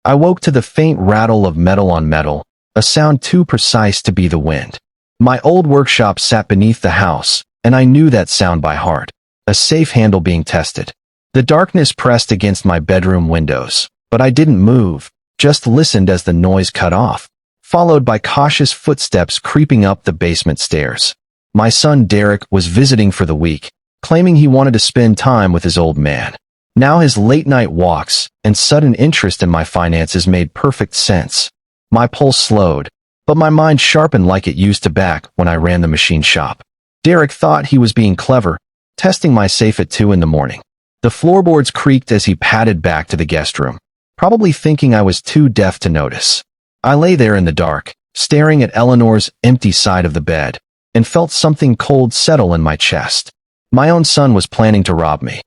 I woke to the faint rattle of metal on metal, a sound too precise to be the wind. My old workshop sat beneath the house, and I knew that sound by heart. A safe handle being tested. The darkness pressed against my bedroom windows, but I didn't move, just listened as the noise cut off, followed by cautious footsteps creeping up the basement stairs. My son Derek was visiting for the week, claiming he wanted to spend time with his old man. Now his late-night walks and sudden interest in my finances made perfect sense. My pulse slowed, but my mind sharpened like it used to back when I ran the machine shop. Derek thought he was being clever, testing my safe at 2 in the morning. The floorboards creaked as he padded back to the guest room, probably thinking I was too deaf to notice. I lay there in the dark, staring at Eleanor's empty side of the bed, and felt something cold settle in my chest. My own son was planning to rob me.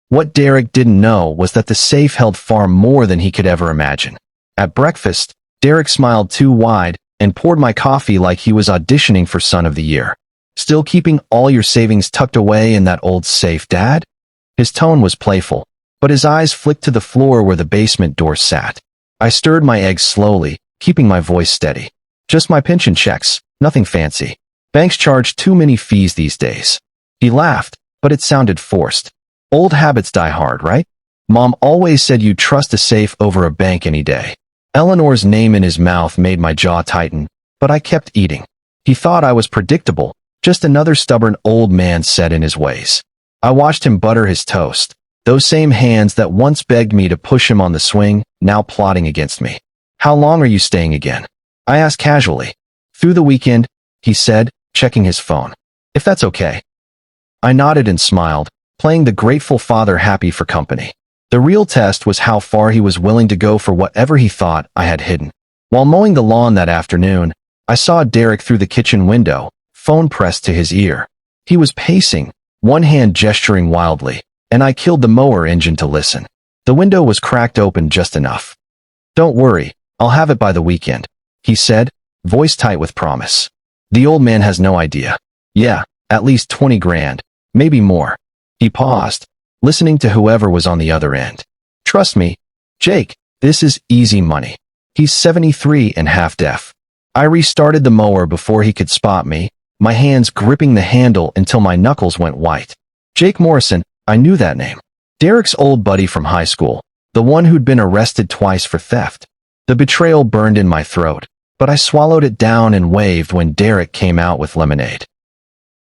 What Derek didn't know was that the safe held far more than he could ever imagine. At breakfast, Derek smiled too wide and poured my coffee like he was auditioning for Son of the Year. "Still keeping all your savings tucked away in that old safe, Dad?" His tone was playful, but his eyes flicked to the floor where the basement door sat. I stirred my eggs slowly, keeping my voice steady. "Just my pension checks, nothing fancy. Banks charge too many fees these days." He laughed, but it sounded forced. "Old habits die hard, right? Mom always said you'd trust a safe over a bank any day." Eleanor's name in his mouth made my jaw tighten, but I kept eating. He thought I was predictable, just another stubborn old man set in his ways. I watched him butter his toast, those same hands that once begged me to push him on the swing, now plotting against me. "How long are you staying again?" I asked casually. "Through the weekend," he said, checking his phone. "If that's okay." I nodded and smiled, playing the grateful father happy for company. The real test was how far he was willing to go for whatever he thought I had hidden. While mowing the lawn that afternoon, I saw Derek through the kitchen window, phone pressed to his ear. He was pacing, one hand gesturing wildly, and I killed the mower engine to listen. The window was cracked open just enough. "Don't worry, I'll have it by the weekend," he said, voice tight with promise. The old man has no idea. "Yeah, at least 20 grand, maybe more." He paused, listening to whoever was on the other end. "Trust me, Jake, this is easy money." He's 73 and half deaf. I restarted the mower before he could spot me, my hands gripping the handle until my knuckles went white. Jake Morrison, I knew that name. Derek's old buddy from high school, the one who'd been arrested twice for theft. The betrayal burned in my throat, but I swallowed it down and waved when Derek came out with lemonade.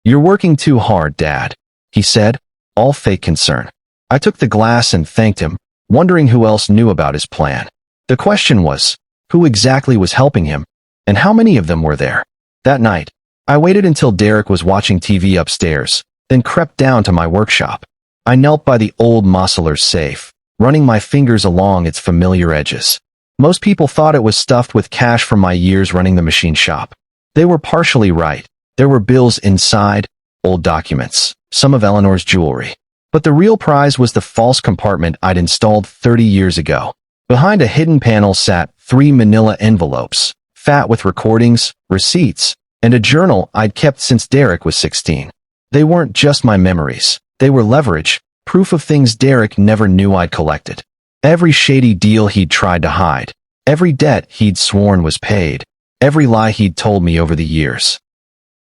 "You're working too hard, Dad," he said, all fake concern. I took the glass and thanked him, wondering who else knew about his plan. The question was, who exactly was helping him, and how many of them were there? That night, I waited until Derek was watching TV upstairs, then crept down to my workshop. I knelt by the old Mosler's safe, running my fingers along its familiar edges. Most people thought it was stuffed with cash from my years running the machine shop. They were partially right. There were bills inside, old documents, some of Eleanor's jewelry. But the real prize was the false compartment I'd installed 30 years ago. Behind a hidden panel sat 3 manila envelopes, fat with recordings, receipts, and a journal I'd kept since Derek was 16. They weren't just my memories. They were leverage, proof of things Derek never knew I'd collected. Every shady deal he'd tried to hide, every debt he'd sworn was paid, every lie he'd told me over the years.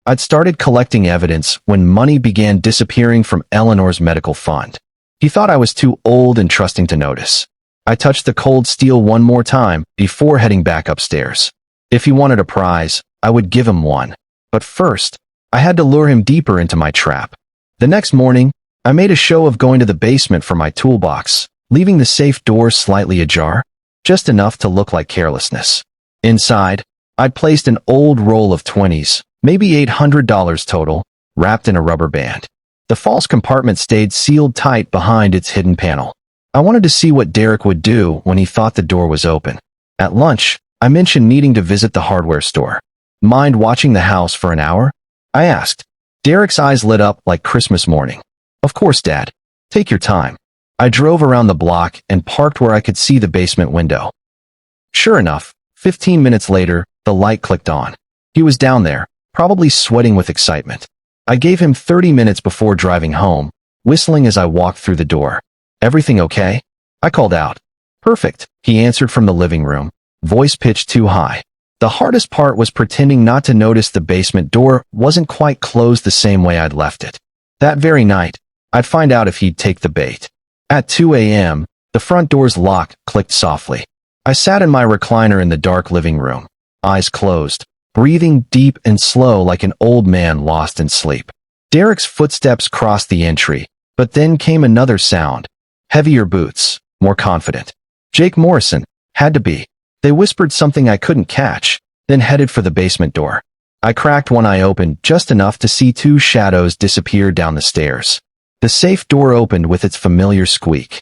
I'd started collecting evidence when money began disappearing from Eleanor's medical fund. He thought I was too old and trusting to notice. I touched the cold steel one more time before heading back upstairs. If he wanted a prize, I would give him one. But first, I had to lure him deeper into my trap. The next morning, I made a show of going to the basement for my toolbox, leaving the safe door slightly ajar, just enough to look like carelessness. Inside, I'd placed an old roll of 20s, maybe $800 total, wrapped in a rubber band. The false compartment stayed sealed tight behind its hidden panel. I wanted to see what Derek would do when he thought the door was open. At lunch, I mentioned needing to visit the hardware store. "Mind watching the house for an hour?" I asked. Derek's eyes lit up like Christmas morning. "Of course, Dad. Take your time." I drove around the block and parked where I could see the basement window. Sure enough, 15 minutes later, the light clicked on. He was down there, probably sweating with excitement. I gave him 30 minutes before driving home, whistling as I walked through the door. "Everything okay?" I called out. Perfect, he answered from the living room, voice pitched too high. The hardest part was pretending not to notice the basement door wasn't quite closed the same way I'd left it. That very night, I'd find out if he'd take the bait. At 2 a.m., the front door's lock clicked softly. I sat in my recliner in the dark living room, eyes closed, breathing deep and slow like an old man lost in sleep. Derek's footsteps crossed the entry, but then came another sound. Heavier boots, more confident. Jake Morrison, had to be. They whispered something I couldn't catch, then headed for the basement door. I cracked one eye open just enough to see two shadows disappear down the stairs. The safe door opened with its familiar squeak.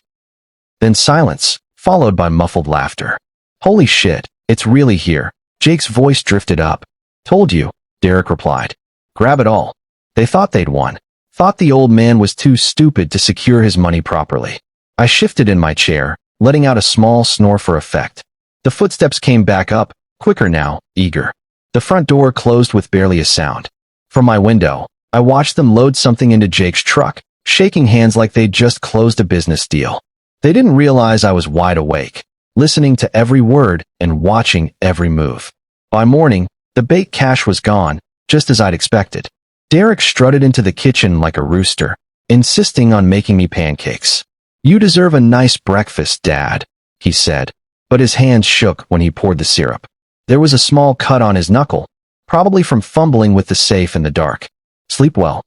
Then silence, followed by muffled laughter. Holy shit, it's really here. Jake's voice drifted up. Told you, Derek replied. Grab it all. They thought they'd won. Thought the old man was too stupid to secure his money properly. I shifted in my chair, letting out a small snore for effect. The footsteps came back up, quicker now, eager. The front door closed with barely a sound. From my window, I watched them load something into Jake's truck, shaking hands like they'd just closed a business deal. They didn't realize I was wide awake, listening to every word and watching every move. By morning, the bait cash was gone, just as I'd expected. Derek strutted into the kitchen like a rooster, insisting on making me pancakes. You deserve a nice breakfast, Dad, he said, but his hands shook when he poured the syrup. There was a small cut on his knuckle, probably from fumbling with the safe in the dark. Sleep well?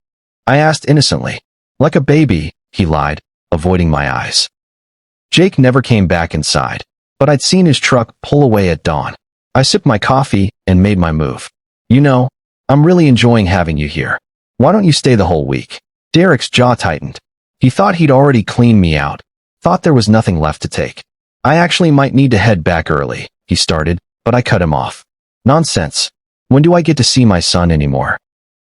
I asked innocently. Like a baby, he lied, avoiding my eyes. Jake never came back inside, but I'd seen his truck pull away at dawn. I sipped my coffee and made my move. You know, I'm really enjoying having you here. Why don't you stay the whole week? Derek's jaw tightened. He thought he'd already cleaned me out, thought there was nothing left to take. I actually might need to head back early, he started, but I cut him off. Nonsense. When do I get to see my son anymore?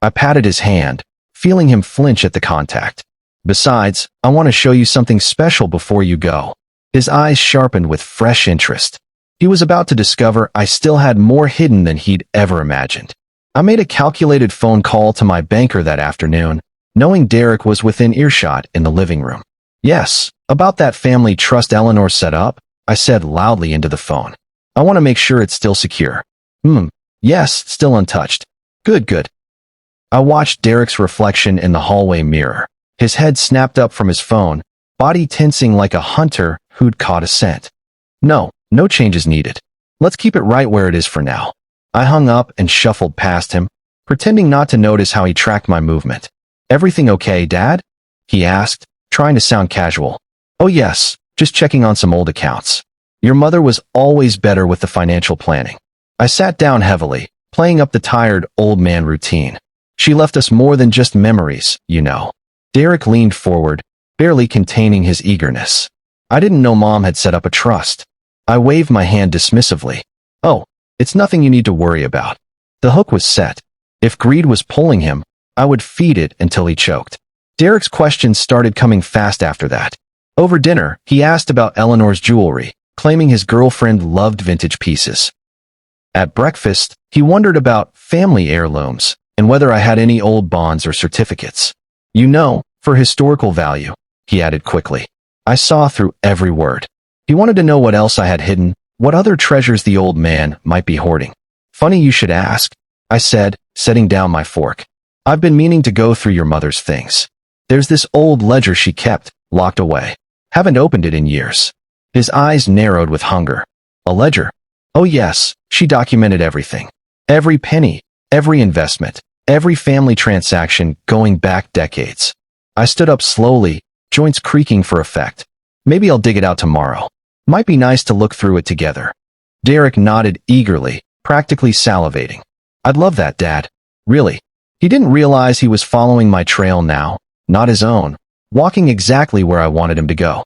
I patted his hand, feeling him flinch at the contact. Besides, I want to show you something special before you go. His eyes sharpened with fresh interest. He was about to discover I still had more hidden than he'd ever imagined. I made a calculated phone call to my banker that afternoon, knowing Derek was within earshot in the living room. Yes, about that family trust Eleanor set up, I said loudly into the phone. I want to make sure it's still secure. Yes, still untouched. Good. I watched Derek's reflection in the hallway mirror. His head snapped up from his phone, body tensing like a hunter who'd caught a scent. No changes needed. Let's keep it right where it is for now. I hung up and shuffled past him, pretending not to notice how he tracked my movement. Everything okay, Dad? He asked, trying to sound casual. Oh yes, just checking on some old accounts. Your mother was always better with the financial planning. I sat down heavily, playing up the tired old man routine. She left us more than just memories, you know. Derek leaned forward, barely containing his eagerness. I didn't know Mom had set up a trust. I waved my hand dismissively. Oh, it's nothing you need to worry about. The hook was set. If greed was pulling him, I would feed it until he choked. Derek's questions started coming fast after that. Over dinner, he asked about Eleanor's jewelry, claiming his girlfriend loved vintage pieces. At breakfast, he wondered about family heirlooms and whether I had any old bonds or certificates. You know, for historical value, he added quickly. I saw through every word. He wanted to know what else I had hidden, what other treasures the old man might be hoarding. Funny you should ask, I said, setting down my fork. I've been meaning to go through your mother's things. There's this old ledger she kept, locked away. Haven't opened it in years. His eyes narrowed with hunger. A ledger? Oh yes, she documented everything. Every penny, every investment, every family transaction going back decades. I stood up slowly, joints creaking for effect. Maybe I'll dig it out tomorrow. Might be nice to look through it together. Derek nodded eagerly, practically salivating. I'd love that, Dad. Really. He didn't realize he was following my trail now, not his own, walking exactly where I wanted him to go.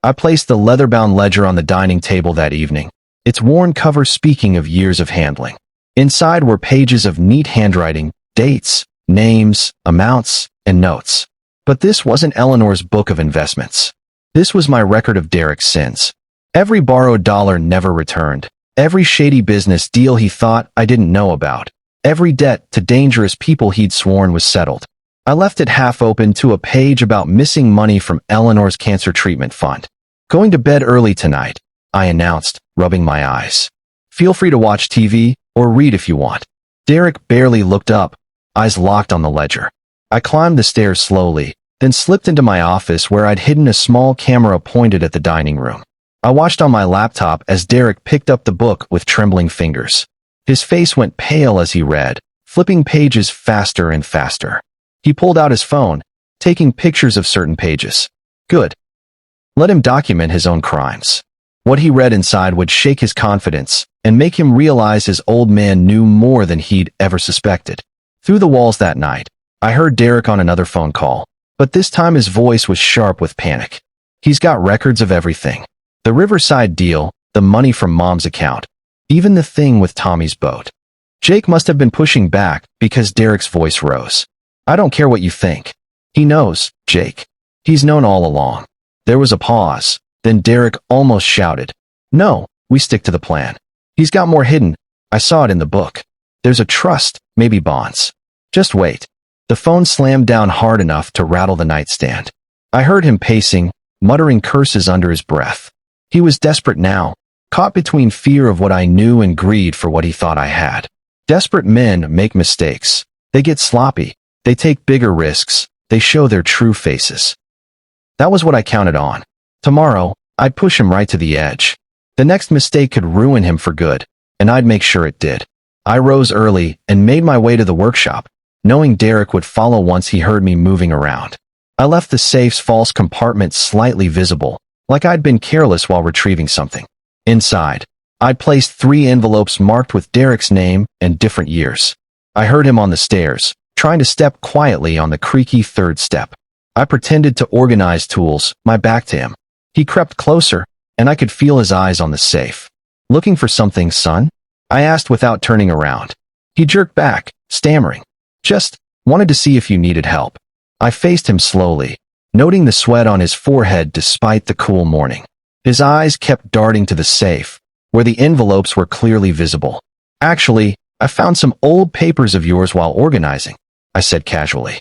I placed the leather-bound ledger on the dining table that evening, its worn cover speaking of years of handling. Inside were pages of neat handwriting, dates, names, amounts, and notes. But this wasn't Eleanor's book of investments. This was my record of Derek's sins. Every borrowed dollar never returned. Every shady business deal he thought I didn't know about. Every debt to dangerous people he'd sworn was settled. I left it half open to a page about missing money from Eleanor's cancer treatment fund. Going to bed early tonight, I announced, rubbing my eyes. Feel free to watch TV or read if you want. Derek barely looked up, eyes locked on the ledger. I climbed the stairs slowly, then slipped into my office where I'd hidden a small camera pointed at the dining room. I watched on my laptop as Derek picked up the book with trembling fingers. His face went pale as he read, flipping pages faster and faster. He pulled out his phone, taking pictures of certain pages. Good. Let him document his own crimes. What he read inside would shake his confidence and make him realize his old man knew more than he'd ever suspected. Through the walls that night, I heard Derek on another phone call, but this time his voice was sharp with panic. He's got records of everything. The Riverside deal, the money from Mom's account, even the thing with Tommy's boat. Jake must have been pushing back because Derek's voice rose. I don't care what you think. He knows, Jake. He's known all along. There was a pause. Then Derek almost shouted. No, we stick to the plan. He's got more hidden. I saw it in the book. There's a trust, maybe bonds. Just wait. The phone slammed down hard enough to rattle the nightstand. I heard him pacing, muttering curses under his breath. He was desperate now, caught between fear of what I knew and greed for what he thought I had. Desperate men make mistakes. They get sloppy. They take bigger risks. They show their true faces. That was what I counted on. Tomorrow, I'd push him right to the edge. The next mistake could ruin him for good, and I'd make sure it did. I rose early and made my way to the workshop, knowing Derek would follow once he heard me moving around. I left the safe's false compartment slightly visible, like I'd been careless while retrieving something. Inside, I'd placed 3 envelopes marked with Derek's name and different years. I heard him on the stairs, trying to step quietly on the creaky 3rd step. I pretended to organize tools, my back to him. He crept closer, and I could feel his eyes on the safe. Looking for something, son? I asked without turning around. He jerked back, stammering. Just wanted to see if you needed help. I faced him slowly, noting the sweat on his forehead despite the cool morning. His eyes kept darting to the safe, where the envelopes were clearly visible. Actually, I found some old papers of yours while organizing, I said casually.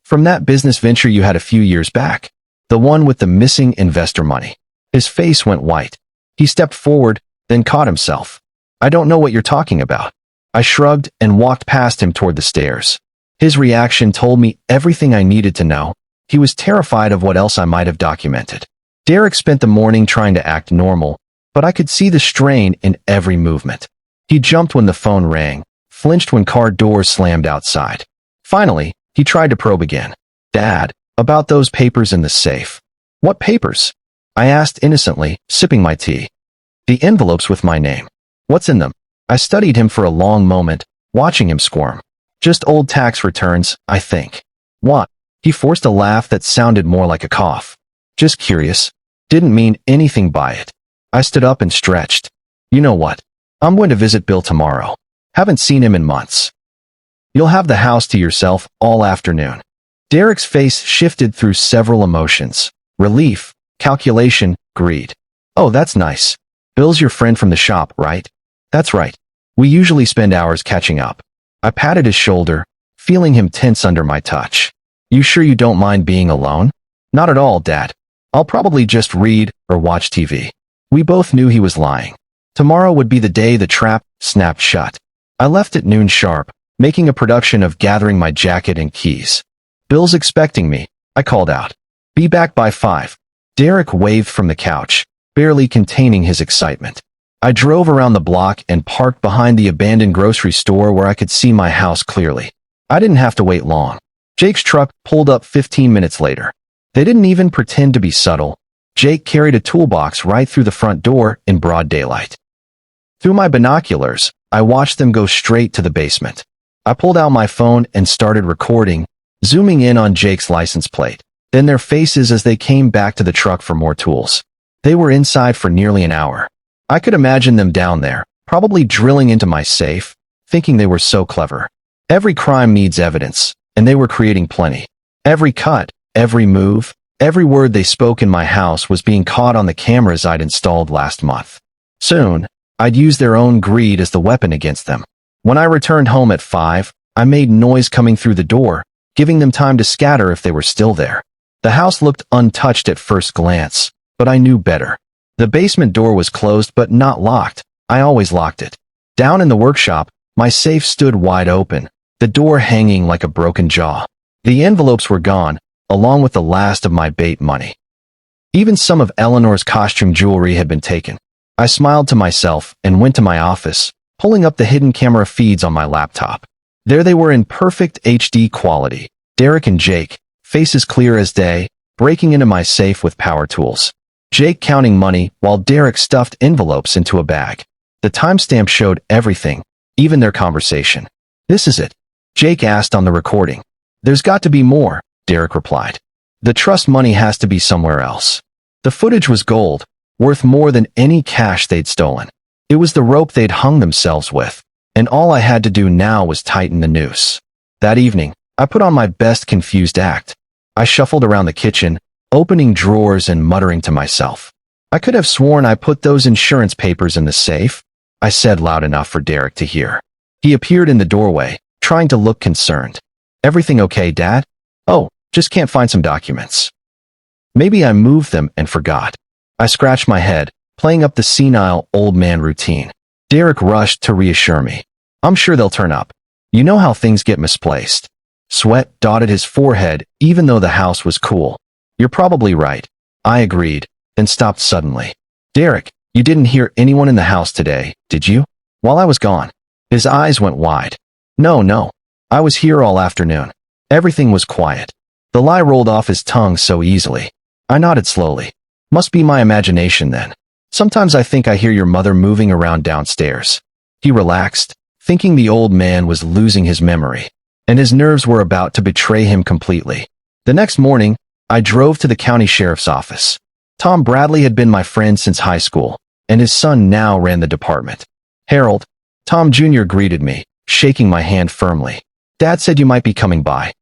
From that business venture you had a few years back. The one with the missing investor money. His face went white. He stepped forward, then caught himself. I don't know what you're talking about. I shrugged and walked past him toward the stairs. His reaction told me everything I needed to know. He was terrified of what else I might have documented. Derek spent the morning trying to act normal, but I could see the strain in every movement. He jumped when the phone rang, flinched when car doors slammed outside. Finally, he tried to probe again. Dad, about those papers in the safe. What papers? I asked innocently, sipping my tea. The envelopes with my name. What's in them? I studied him for a long moment, watching him squirm. Just old tax returns, I think. What? He forced a laugh that sounded more like a cough. Just curious. Didn't mean anything by it. I stood up and stretched. You know what? I'm going to visit Bill tomorrow. Haven't seen him in months. You'll have the house to yourself all afternoon. Derek's face shifted through several emotions. Relief, calculation, greed. Oh, that's nice. Bill's your friend from the shop, right? That's right. We usually spend hours catching up. I patted his shoulder, feeling him tense under my touch. You sure you don't mind being alone? Not at all, Dad. I'll probably just read or watch TV. We both knew he was lying. Tomorrow would be the day the trap snapped shut. I left at noon sharp, making a production of gathering my jacket and keys. Bill's expecting me, I called out. Be back by 5. Derek waved from the couch, barely containing his excitement. I drove around the block and parked behind the abandoned grocery store where I could see my house clearly. I didn't have to wait long. Jake's truck pulled up 15 minutes later. They didn't even pretend to be subtle. Jake carried a toolbox right through the front door in broad daylight. Through my binoculars, I watched them go straight to the basement. I pulled out my phone and started recording, zooming in on Jake's license plate, then their faces as they came back to the truck for more tools. They were inside for nearly an hour. I could imagine them down there, probably drilling into my safe, thinking they were so clever. Every crime needs evidence, and they were creating plenty. Every cut, every move, every word they spoke in my house was being caught on the cameras I'd installed last month. Soon, I'd use their own greed as the weapon against them. When I returned home at 5, I made noise coming through the door, giving them time to scatter if they were still there. The house looked untouched at first glance, but I knew better. The basement door was closed but not locked. I always locked it. Down in the workshop, my safe stood wide open, the door hanging like a broken jaw. The envelopes were gone, along with the last of my bait money. Even some of Eleanor's costume jewelry had been taken. I smiled to myself and went to my office, pulling up the hidden camera feeds on my laptop. There they were in perfect HD quality. Derek and Jake, faces clear as day, breaking into my safe with power tools. Jake counting money while Derek stuffed envelopes into a bag. The timestamp showed everything, even their conversation. "This is it?" Jake asked on the recording. "There's got to be more," Derek replied. "The trust money has to be somewhere else." The footage was gold, worth more than any cash they'd stolen. It was the rope they'd hung themselves with, and all I had to do now was tighten the noose. That evening, I put on my best confused act. I shuffled around the kitchen, opening drawers and muttering to myself. "I could have sworn I put those insurance papers in the safe," I said loud enough for Derek to hear. He appeared in the doorway, trying to look concerned. "Everything okay, Dad?" "Oh, just can't find some documents." Maybe I moved them and forgot. I scratched my head, playing up the senile old man routine. Derek rushed to reassure me. "I'm sure they'll turn up. You know how things get misplaced." Sweat dotted his forehead even though the house was cool. "You're probably right," I agreed, then stopped suddenly. "Derek, you didn't hear anyone in the house today, did you? While I was gone?" His eyes went wide. No. I was here all afternoon. Everything was quiet." The lie rolled off his tongue so easily. I nodded slowly. "Must be my imagination then. Sometimes I think I hear your mother moving around downstairs." He relaxed, thinking the old man was losing his memory, and his nerves were about to betray him completely. The next morning, I drove to the county sheriff's office. Tom Bradley had been my friend since high school, and his son now ran the department. "Harold," Tom Jr. greeted me, shaking my hand firmly. "Dad said you might be coming by."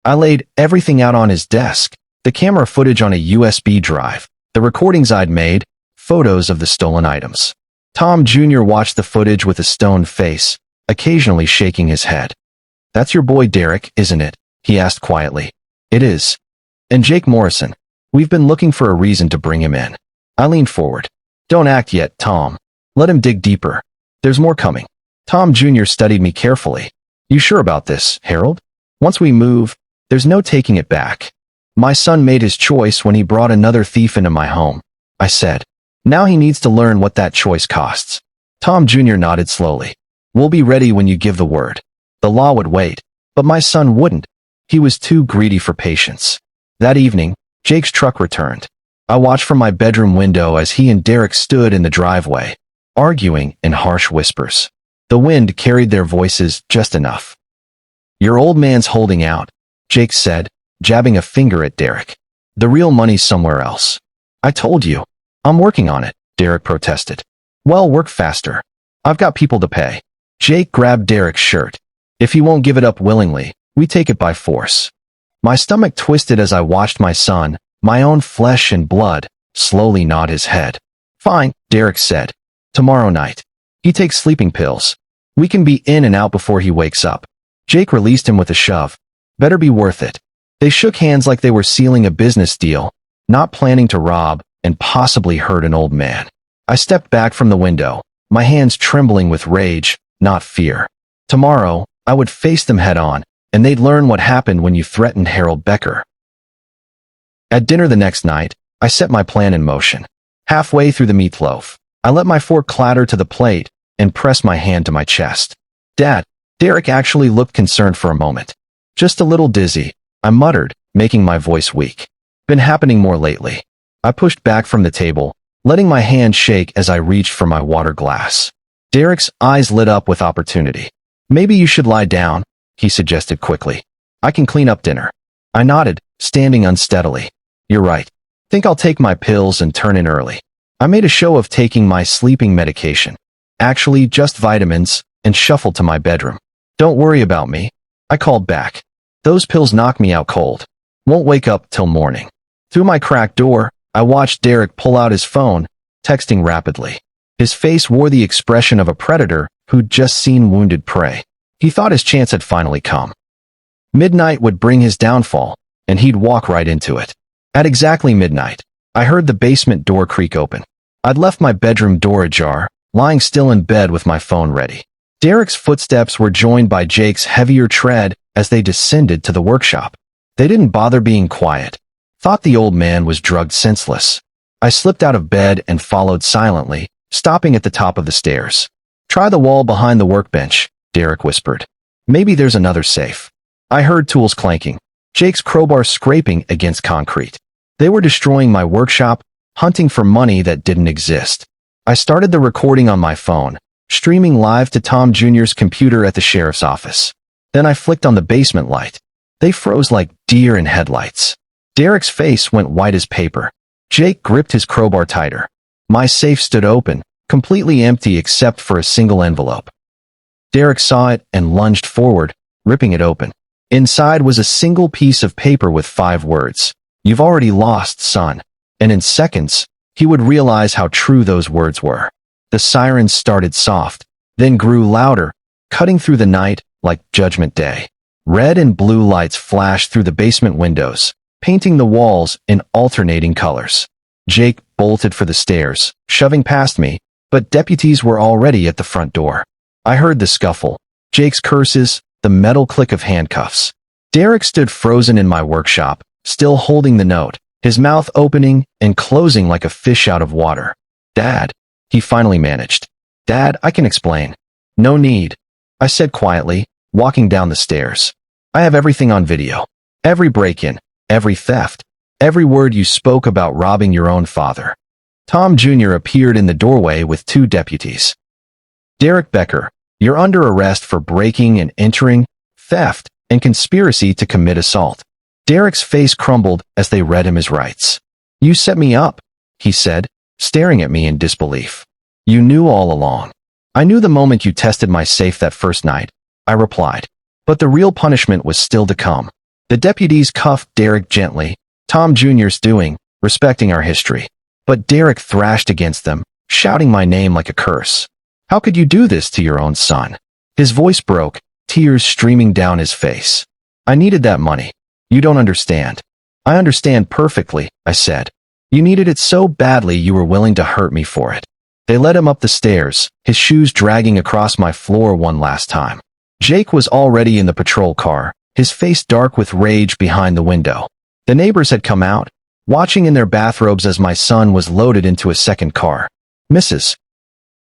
I laid everything out on his desk, the camera footage on a USB drive, the recordings I'd made, photos of the stolen items. Tom Jr. watched the footage with a stoned face, occasionally shaking his head. "That's your boy Derek, isn't it?" he asked quietly. "It is. And Jake Morrison. We've been looking for a reason to bring him in." I leaned forward. "Don't act yet, Tom. Let him dig deeper. There's more coming." Tom Jr. studied me carefully. "You sure about this, Harold? Once we move, there's no taking it back. My son made his choice when he brought another thief into my home," I said. "Now he needs to learn what that choice costs." Tom Jr. nodded slowly. "We'll be ready when you give the word." The law would wait, but my son wouldn't. He was too greedy for patience. That evening, Jake's truck returned. I watched from my bedroom window as he and Derek stood in the driveway, arguing in harsh whispers. The wind carried their voices just enough. "Your old man's holding out," Jake said, jabbing a finger at Derek. "The real money's somewhere else." "I told you. I'm working on it," Derek protested. "Well, work faster. I've got people to pay." Jake grabbed Derek's shirt. "If he won't give it up willingly, we take it by force." My stomach twisted as I watched my son, my own flesh and blood, slowly nod his head. "Fine," Derek said. "Tomorrow night. He takes sleeping pills. We can be in and out before he wakes up." Jake released him with a shove. "Better be worth it." They shook hands like they were sealing a business deal, not planning to rob and possibly hurt an old man. I stepped back from the window, my hands trembling with rage, not fear. Tomorrow, I would face them head on, and they'd learn what happened when you threatened Harold Becker. At dinner the next night, I set my plan in motion. Halfway through the meatloaf, I let my fork clatter to the plate and pressed my hand to my chest. "Dad," Derek actually looked concerned for a moment. "Just a little dizzy," I muttered, making my voice weak. "Been happening more lately." I pushed back from the table, letting my hand shake as I reached for my water glass. Derek's eyes lit up with opportunity. "Maybe you should lie down," he suggested quickly. "I can clean up dinner." I nodded, standing unsteadily. "You're right. Think I'll take my pills and turn in early." I made a show of taking my sleeping medication, actually just vitamins, and shuffled to my bedroom. "Don't worry about me," I called back. "Those pills knock me out cold. Won't wake up till morning." Through my cracked door, I watched Derek pull out his phone, texting rapidly. His face wore the expression of a predator who'd just seen wounded prey. He thought his chance had finally come. Midnight would bring his downfall, and he'd walk right into it. At exactly midnight, I heard the basement door creak open. I'd left my bedroom door ajar, lying still in bed with my phone ready. Derek's footsteps were joined by Jake's heavier tread as they descended to the workshop. They didn't bother being quiet. Thought the old man was drugged senseless. I slipped out of bed and followed silently, stopping at the top of the stairs. "Try the wall behind the workbench," Derek whispered. "Maybe there's another safe." I heard tools clanking, Jake's crowbar scraping against concrete. They were destroying my workshop, hunting for money that didn't exist. I started the recording on my phone, streaming live to Tom Jr.'s computer at the sheriff's office. Then I flicked on the basement light. They froze like deer in headlights. Derek's face went white as paper. Jake gripped his crowbar tighter. My safe stood open, completely empty except for a single envelope. Derek saw it and lunged forward, ripping it open. Inside was a single piece of paper with 5 words. "You've already lost, son." And in seconds, he would realize how true those words were. The sirens started soft, then grew louder, cutting through the night like Judgment Day. Red and blue lights flashed through the basement windows, painting the walls in alternating colors. Jake bolted for the stairs, shoving past me, but deputies were already at the front door. I heard the scuffle, Jake's curses, the metal click of handcuffs. Derek stood frozen in my workshop, still holding the note, his mouth opening and closing like a fish out of water. "Dad," he finally managed. "Dad, I can explain." "No need," I said quietly, walking down the stairs. "I have everything on video. Every break-in, every theft, every word you spoke about robbing your own father." Tom Jr. appeared in the doorway with 2 deputies. "Derek Becker, you're under arrest for breaking and entering, theft, and conspiracy to commit assault." Derek's face crumbled as they read him his rights. "You set me up," he said, staring at me in disbelief. "You knew all along." "I knew the moment you tested my safe that first night," I replied. But the real punishment was still to come. The deputies cuffed Derek gently, Tom Jr.'s doing, respecting our history. But Derek thrashed against them, shouting my name like a curse. "How could you do this to your own son?" His voice broke, tears streaming down his face. "I needed that money. You don't understand." "I understand perfectly," I said. "You needed it so badly you were willing to hurt me for it." They led him up the stairs, his shoes dragging across my floor one last time. Jake was already in the patrol car, his face dark with rage behind the window. The neighbors had come out, watching in their bathrobes as my son was loaded into a second car. "Mrs.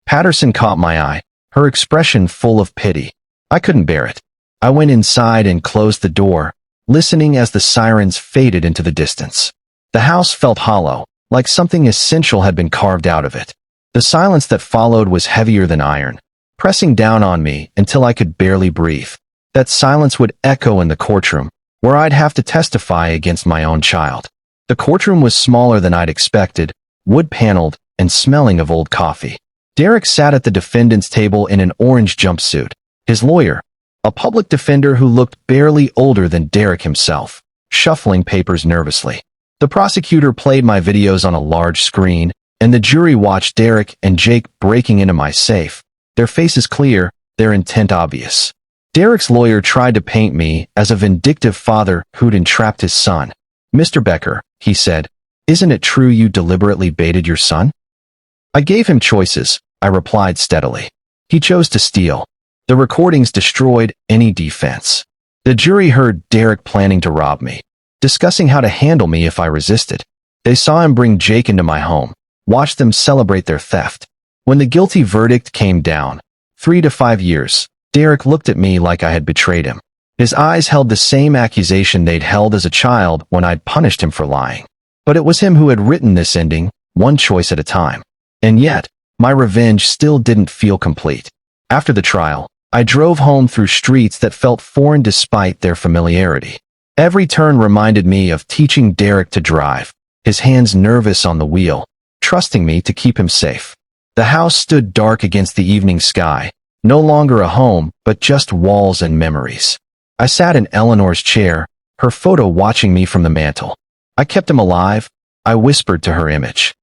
Patterson caught my eye, her expression full of pity. I couldn't bear it. I went inside and closed the door, listening as the sirens faded into the distance. The house felt hollow, like something essential had been carved out of it. The silence that followed was heavier than iron, pressing down on me until I could barely breathe. That silence would echo in the courtroom, where I'd have to testify against my own child. The courtroom was smaller than I'd expected, wood-paneled and smelling of old coffee. Derek sat at the defendant's table in an orange jumpsuit. His lawyer, a public defender who looked barely older than Derek himself, shuffling papers nervously. The prosecutor played my videos on a large screen, and the jury watched Derek and Jake breaking into my safe, their faces clear, their intent obvious. Derek's lawyer tried to paint me as a vindictive father who'd entrapped his son. "Mr. Becker," he said, "isn't it true you deliberately baited your son?" I gave him choices, I replied steadily. He chose to steal. The recordings destroyed any defense. The jury heard Derek planning to rob me, discussing how to handle me if I resisted. They saw him bring Jake into my home, watched them celebrate their theft. When the guilty verdict came down, 3 to 5 years, Derek looked at me like I had betrayed him. His eyes held the same accusation they'd held as a child when I'd punished him for lying. But it was him who had written this ending, one choice at a time. And yet, my revenge still didn't feel complete. After the trial, I drove home through streets that felt foreign despite their familiarity. Every turn reminded me of teaching Derek to drive, his hands nervous on the wheel, trusting me to keep him safe. The house stood dark against the evening sky, no longer a home, but just walls and memories. I sat in Eleanor's chair, her photo watching me from the mantel. "I kept him alive," I whispered to her image.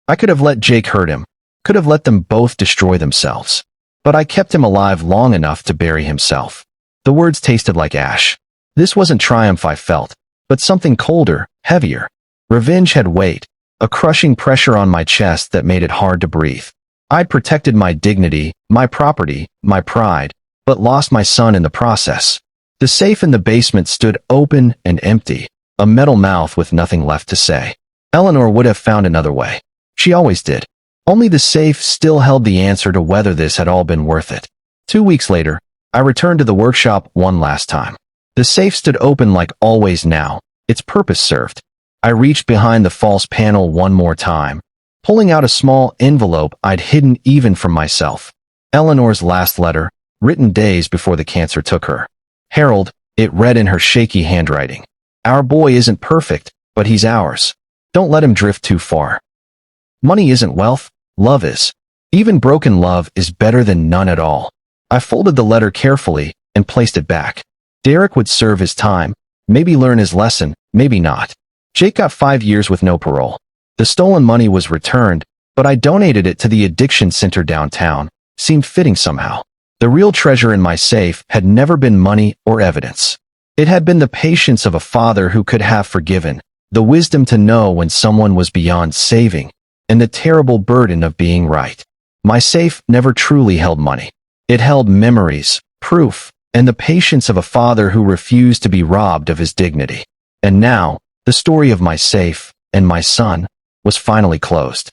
I could have let Jake hurt him, could have let them both destroy themselves. But I kept him alive long enough to bury himself. The words tasted like ash. This wasn't triumph I felt, but something colder, heavier. Revenge had weight, a crushing pressure on my chest that made it hard to breathe. I'd protected my dignity, my property, my pride, but lost my son in the process. The safe in the basement stood open and empty, a metal mouth with nothing left to say. Eleanor would have found another way. She always did. Only the safe still held the answer to whether this had all been worth it. 2 weeks later, I returned to the workshop one last time. The safe stood open like always now, its purpose served. I reached behind the false panel one more time, pulling out a small envelope I'd hidden even from myself. Eleanor's last letter, written days before the cancer took her. Harold, it read in her shaky handwriting. Our boy isn't perfect, but he's ours. Don't let him drift too far. Money isn't wealth, love is. Even broken love is better than none at all. I folded the letter carefully and placed it back. Derek would serve his time, maybe learn his lesson, maybe not. Jake got 5 years with no parole. The stolen money was returned, but I donated it to the addiction center downtown. Seemed fitting somehow. The real treasure in my safe had never been money or evidence. It had been the patience of a father who could have forgiven, the wisdom to know when someone was beyond saving, and the terrible burden of being right. My safe never truly held money. It held memories, proof, and the patience of a father who refused to be robbed of his dignity. And now, the story of my safe and my son was finally closed.